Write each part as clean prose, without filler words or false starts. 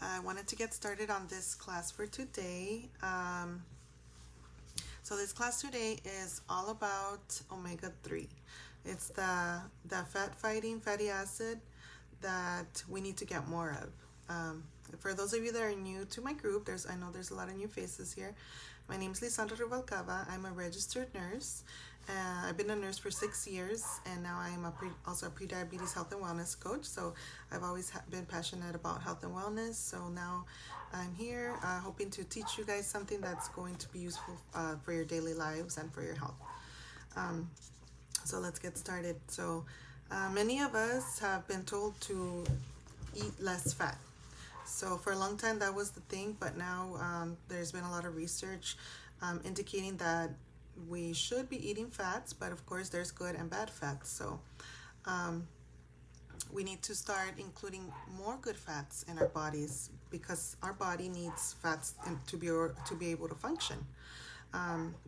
I wanted to get started on this class for today. So this class today is all about omega-3. It's the fat-fighting fatty acid that we need to get more of. For those of you that are new to my group, I know there's a lot of new faces here. My name is Lisandra Rubalcava. I'm a registered nurse. I've been a nurse for 6 years, and now I am also a pre-diabetes health and wellness coach. So I've always been passionate about health and wellness. So now I'm here hoping to teach you guys something that's going to be useful for your daily lives and for your health. So let's get started. So many of us have been told to eat less fat. So for a long time that was the thing, but now there's been a lot of research indicating that we should be eating fats, but of course there's good and bad fats. So we need to start including more good fats in our bodies because our body needs fats to be able to function.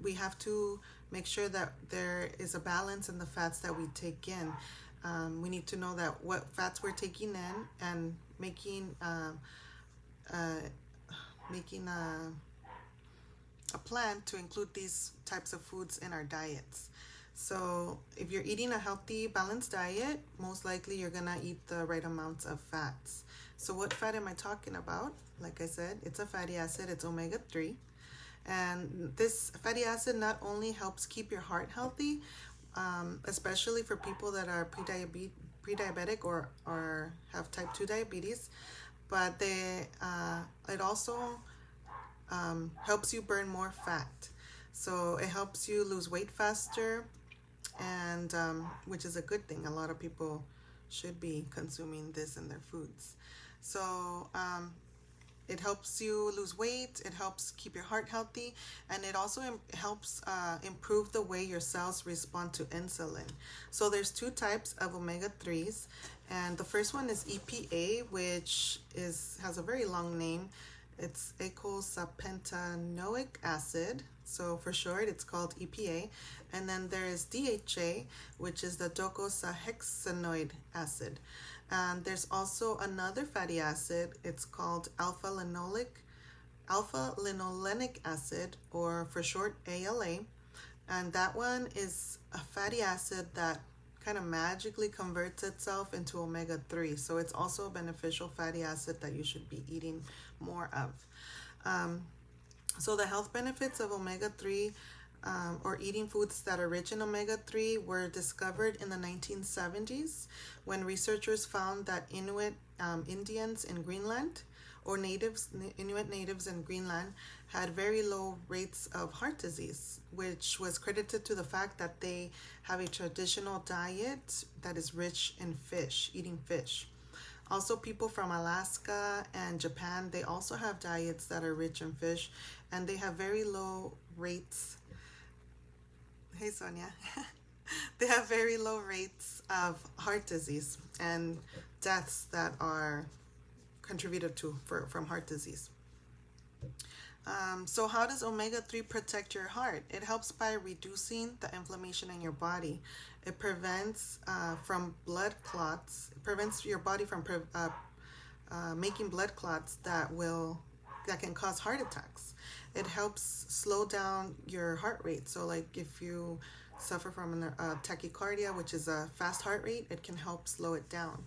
We have to make sure that there is a balance in the fats that we take in. We need to know that what fats we're taking in and making a plan to include these types of foods in our diets. So if you're eating a healthy, balanced diet, most likely you're gonna eat the right amounts of fats. So what fat am I talking about? Like I said, it's a fatty acid, it's omega-3. And this fatty acid not only helps keep your heart healthy, especially for people that are pre-diabetic or have type 2 diabetes, but it also helps you burn more fat. So it helps you lose weight faster, and which is a good thing. A lot of people should be consuming this in their foods. So it helps you lose weight, it helps keep your heart healthy, and it also helps improve the way your cells respond to insulin. So there's two types of omega-3s, and the first one is EPA, which has a very long name. It's eicosapentaenoic acid, so for short it's called EPA. And then there is DHA, which is the docosahexaenoid acid. And there's also another fatty acid, it's called alpha-linolenic acid, or for short ALA. And that one is a fatty acid that kind of magically converts itself into omega-3. So it's also a beneficial fatty acid that you should be eating more of. So the health benefits of omega-3 or eating foods that are rich in omega-3 were discovered in the 1970s when researchers found that Inuit Indians in Greenland, or Inuit natives in Greenland, had very low rates of heart disease, which was credited to the fact that they have a traditional diet that is rich in fish, eating fish. Also, people from Alaska and Japan, they also have diets that are rich in fish, and they have very low rates. Hey, Sonia. They have very low rates of heart disease and deaths that are contributed from heart disease. So how does omega-3 protect your heart? It helps by reducing the inflammation in your body. It prevents from blood clots. It prevents your body from making blood clots that can cause heart attacks. It helps slow down your heart rate. So like if you suffer from tachycardia, which is a fast heart rate, it can help slow it down.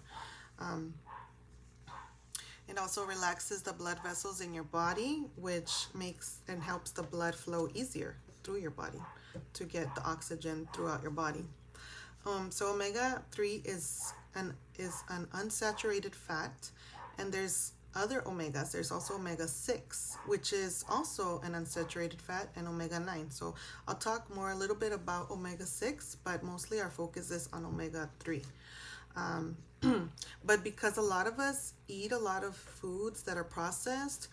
It also relaxes the blood vessels in your body, which makes and helps the blood flow easier through your body to get the oxygen throughout your body. So omega-3 is an unsaturated fat, and there's other omegas. There's also omega-6, which is also an unsaturated fat, and omega-9. So I'll talk a little bit about omega-6, but mostly our focus is on omega-3. But because a lot of us eat a lot of foods that are processed,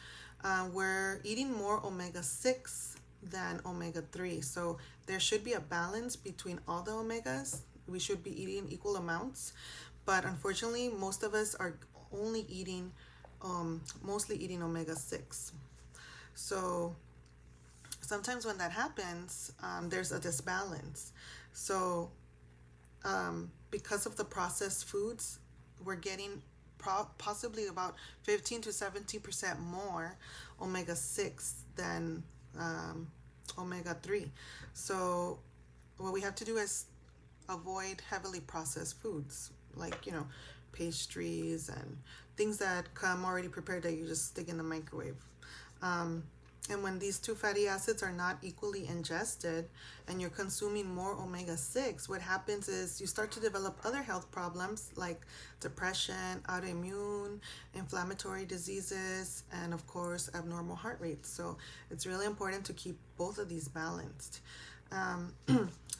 we're eating more omega-6 than omega-3. So there should be a balance between all the omegas. We should be eating equal amounts, but unfortunately most of us are only mostly eating omega-6. So sometimes when that happens, there's a disbalance. So because of the processed foods, we're getting possibly about 15 to 70% more omega-6 than omega-3. So what we have to do is avoid heavily processed foods, like, pastries and things that come already prepared that you just stick in the microwave. And when these two fatty acids are not equally ingested and you're consuming more omega-6, what happens is you start to develop other health problems like depression, autoimmune, inflammatory diseases, and of course, abnormal heart rates. So it's really important to keep both of these balanced.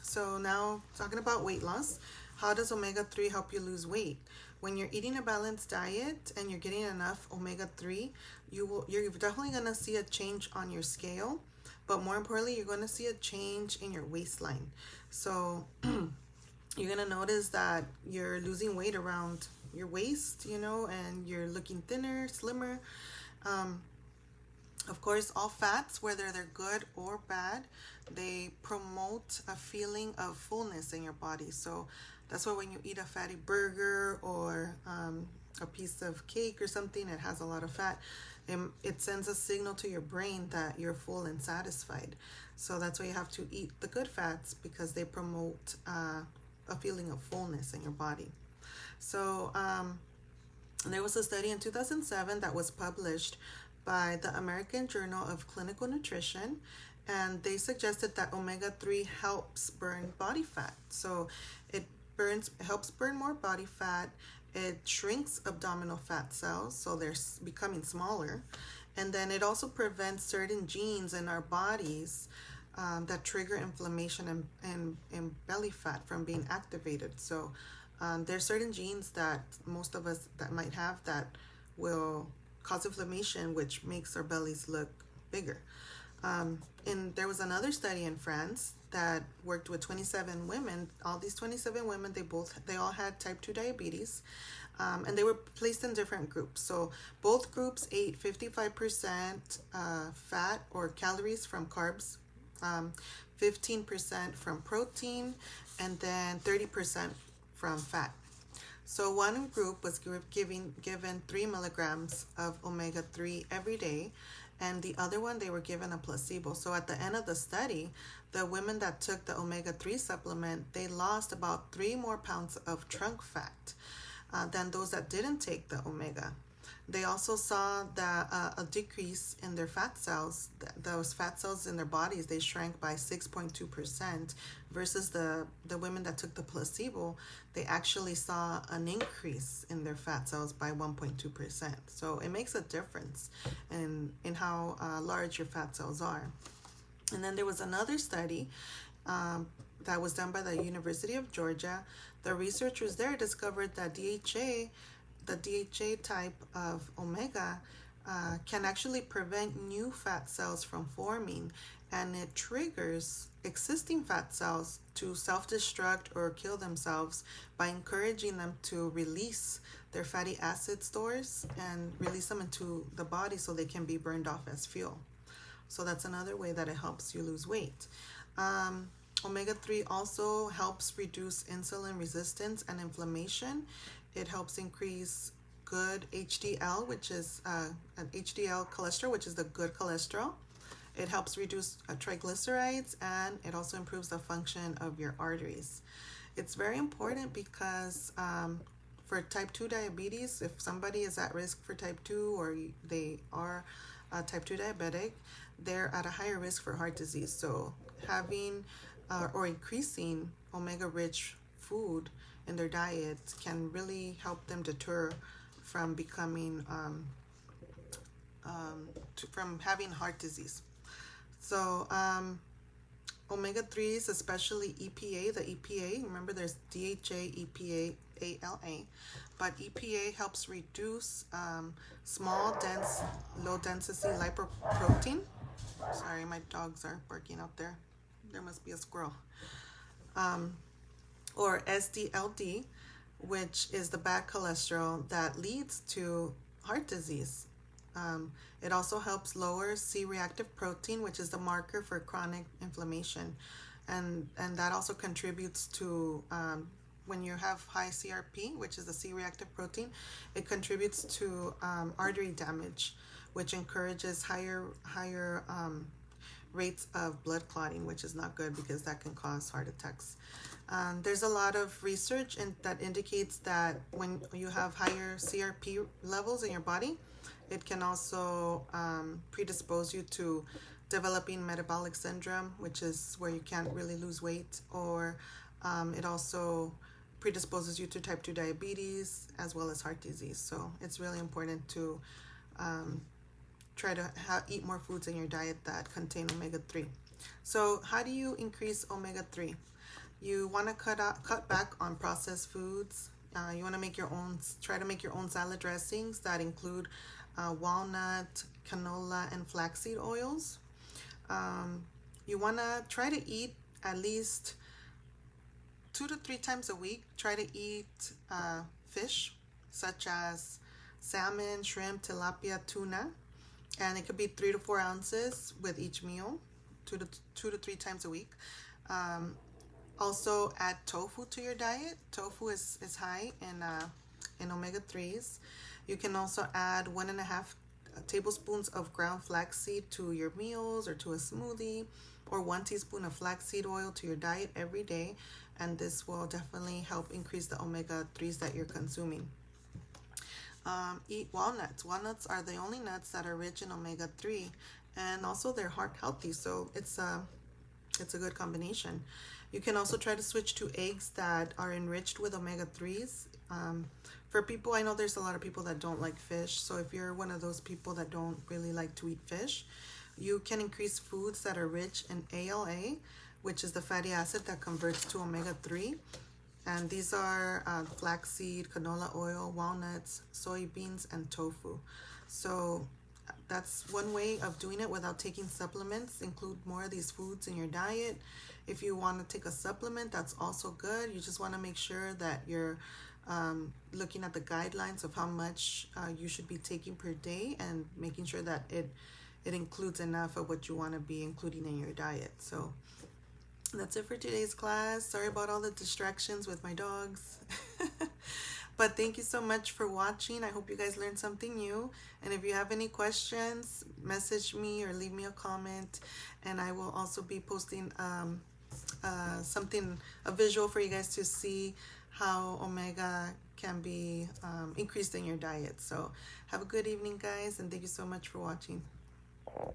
So now talking about weight loss, how does omega-3 help you lose weight? When you're eating a balanced diet and you're getting enough omega-3, you're definitely going to see a change on your scale, but more importantly, you're going to see a change in your waistline. So you're going to notice that you're losing weight around your waist, and you're looking thinner, slimmer. Of course, all fats, whether they're good or bad, they promote a feeling of fullness in your body. So that's why when you eat a fatty burger or a piece of cake or something that has a lot of fat, it sends a signal to your brain that you're full and satisfied. So that's why you have to eat the good fats, because they promote a feeling of fullness in your body. So there was a study in 2007 that was published by the American Journal of Clinical Nutrition, and they suggested that omega-3 helps burn body fat. So it helps burn more body fat. It shrinks abdominal fat cells, so they're becoming smaller. And then it also prevents certain genes in our bodies that trigger inflammation and belly fat from being activated. So there's certain genes that most of us that might have that will cause inflammation, which makes our bellies look bigger. And there was another study in France that worked with 27 women. All these 27 women, they all had type 2 diabetes, and they were placed in different groups. So both groups ate 55% fat or calories from carbs, 15% from protein, and then 30% from fat. So one group was given 3 milligrams of omega-3 every day, and the other one, they were given a placebo. So at the end of the study, the women that took the omega-3 supplement, they lost about 3 more pounds of trunk fat than those that didn't take the omega. They also saw that a decrease in their fat cells. Those fat cells in their bodies, they shrank by 6.2%, versus the women that took the placebo, they actually saw an increase in their fat cells by 1.2%. So it makes a difference in how large your fat cells are. And then there was another study that was done by the University of Georgia. The researchers there discovered that DHA, the DHA type of omega, can actually prevent new fat cells from forming, and it triggers existing fat cells to self-destruct or kill themselves by encouraging them to release their fatty acid stores and release them into the body so they can be burned off as fuel. So that's another way that it helps you lose weight. Omega-3 also helps reduce insulin resistance and inflammation. It helps increase good HDL, which is an HDL cholesterol, which is the good cholesterol. It helps reduce triglycerides, and it also improves the function of your arteries. It's very important because for type 2 diabetes, if somebody is at risk for type 2 or they are type 2 diabetic, they're at a higher risk for heart disease. So having or increasing omega-rich food in their diet can really help them deter from becoming from having heart disease. So omega-3s, especially EPA, the EPA, remember there's DHA, EPA, ALA, but EPA helps reduce small, dense, low density lipoprotein. Sorry, my dogs are barking out there. There must be a squirrel. Or SDLD, which is the bad cholesterol that leads to heart disease. It also helps lower C-reactive protein, which is the marker for chronic inflammation. And that also contributes to when you have high CRP, which is the C-reactive protein, it contributes to artery damage, which encourages higher rates of blood clotting, which is not good because that can cause heart attacks. There's a lot of research that indicates that when you have higher CRP levels in your body, it can also predispose you to developing metabolic syndrome, which is where you can't really lose weight, or it also predisposes you to type 2 diabetes as well as heart disease. So it's really important to try to eat more foods in your diet that contain omega-3. So how do you increase omega-3? You want to cut back on processed foods. You want to try to make your own salad dressings that include walnut, canola, and flaxseed oils. You want to try to eat at least 2 to 3 times a week. Try to eat fish such as salmon, shrimp, tilapia, tuna, and it could be 3 to 4 ounces with each meal, 2 to 3 times a week. Also add tofu to your diet. Tofu is high in omega-3s. You can also add 1.5 tablespoons of ground flaxseed to your meals or to a smoothie, or 1 teaspoon of flaxseed oil to your diet every day, and this will definitely help increase the omega-3s that you're consuming. Eat walnuts. Walnuts are the only nuts that are rich in omega-3, and also they're heart healthy, so it's a good combination. You can also try to switch to eggs that are enriched with omega-3s. For people, I know there's a lot of people that don't like fish, so if you're one of those people that don't really like to eat fish, you can increase foods that are rich in ALA, which is the fatty acid that converts to omega-3. And these are flaxseed, canola oil, walnuts, soybeans, and tofu. So that's one way of doing it without taking supplements. Include more of these foods in your diet. If you want to take a supplement, that's also good. You just want to make sure that you're looking at the guidelines of how much you should be taking per day, and making sure that it includes enough of what you want to be including in your diet. So that's it for today's class. Sorry about all the distractions with my dogs. But thank you so much for watching. I hope you guys learned something new. And if you have any questions, message me or leave me a comment. And I will also be posting a visual for you guys to see how omega can be increased in your diet. So have a good evening, guys, and thank you so much for watching.